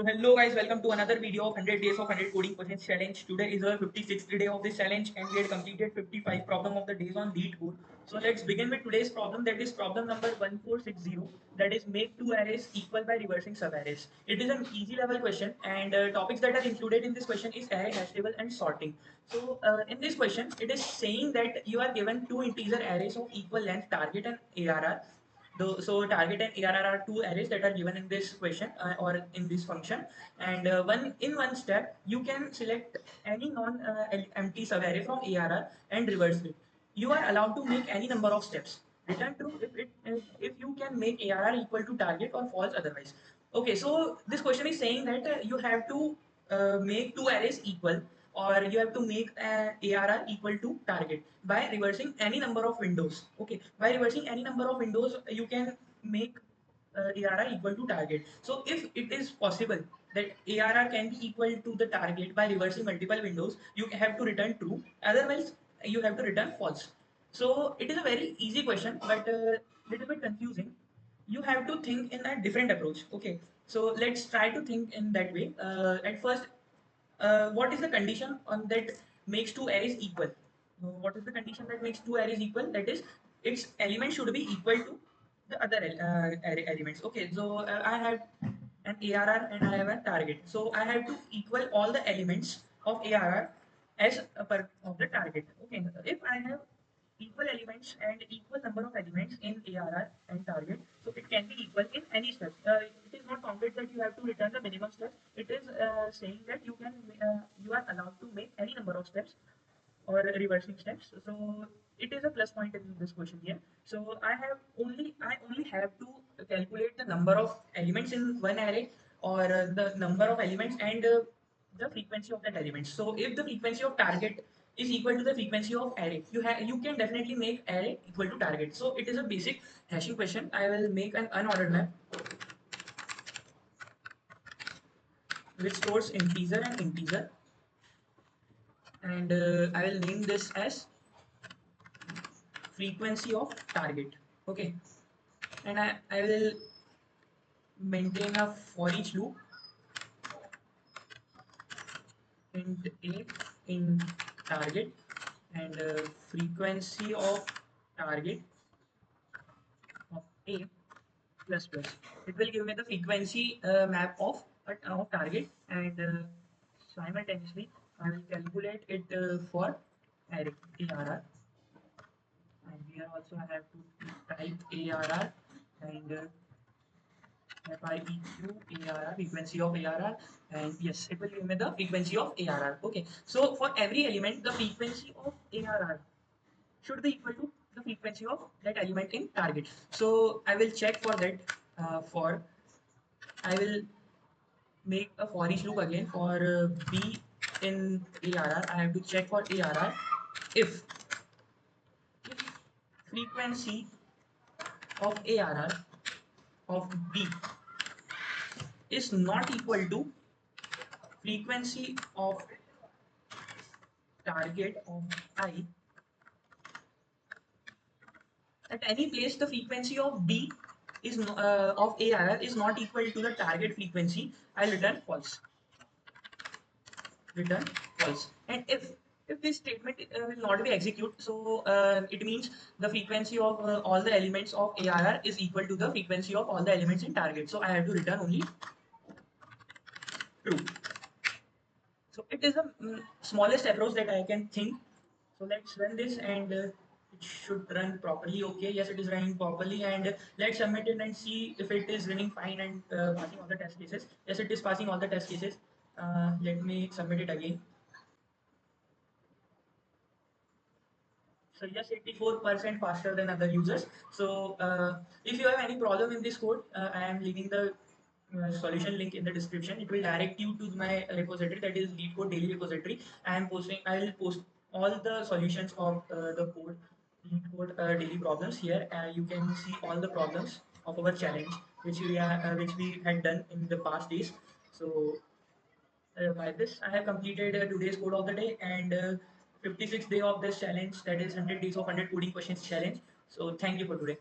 So hello guys, welcome to another video of 100 days of 100 coding questions challenge. Today is the 56th day of this challenge and we had completed 55 problem of the days on Leetcode. So let's begin with today's problem, that is problem number 1460, that is make two arrays equal by reversing subarrays. It is an easy level question and topics that are included in this question is array hash table and sorting. So in this question it is saying that you are given two integer arrays of equal length, target and ARR. So target and ARR are two arrays that are given in this question or in this function, and one step you can select any non-empty subarray from ARR and reverse it. You are allowed to make any number of steps. Return true if you can make ARR equal to target or false otherwise. Okay, so this question is saying that you have to make two arrays equal, or you have to make ARR equal to target by reversing any number of windows. Okay, by reversing any number of windows, you can make ARR equal to target. So if it is possible that ARR can be equal to the target by reversing multiple windows, you have to return true. Otherwise, you have to return false. So it is a very easy question, but a little bit confusing. You have to think in a different approach. Okay, so let's try to think in that way. At first, what is the condition on that makes two arrays equal? What is the condition that makes two arrays equal? That is, its element should be equal to the other array elements. Okay, so I have an ARR and I have a target. So I have to equal all the elements of ARR as a per of the target. Okay, if I have equal elements and equal number of elements in ARR and target, so it can be equal in any step. It is not counted that you have to return the minimum steps. It is saying that you are allowed to make any number of steps or reversing steps. So it is a plus point in this question here. So I only have to calculate the number of elements in one array, or the number of elements and the frequency of that element. So if the frequency of target is equal to the frequency of array, you can definitely make array equal to target. So it is a basic hashing question. I will make an unordered map which stores integer and integer, and I will name this as frequency of target. Okay, and I will maintain a for each loop int a in target, and frequency of target of a plus plus. It will give me the frequency map of target, and simultaneously I will calculate it for array ARR, and here also I have to type ARR and FIEQ ARR, frequency of ARR, and yes, it will give me the frequency of ARR. Okay, so for every element, the frequency of ARR should be equal to the frequency of that element in target. So I will check for that. I will make a for each loop again for B in ARR. I have to check for ARR if frequency of ARR of B is not equal to frequency of target of I. At any place, the frequency of B is of ARR is not equal to the target frequency. I'll return false. Return false. And if this statement will not be executed, so it means the frequency of all the elements of ARR is equal to the frequency of all the elements in target. So I have to return only true. So it is the smallest approach that I can think. So let's run this, and it should run properly. Okay, yes, it is running properly, and let's submit it and see if it is running fine and passing all the test cases. Yes, it is passing all the test cases. Let me submit it again. So yes, 84% faster than other users. So if you have any problem in this code, I am leaving the solution link in the description. It will direct you to my repository, that is Leetcode daily repository. I will post all the solutions of the code Leetcode daily problems here. You can see all the problems of our challenge which we had done in the past days. So by this, I have completed today's code of the day, and 56th day of this challenge, that is 100 days of 100 coding questions challenge. So thank you for today.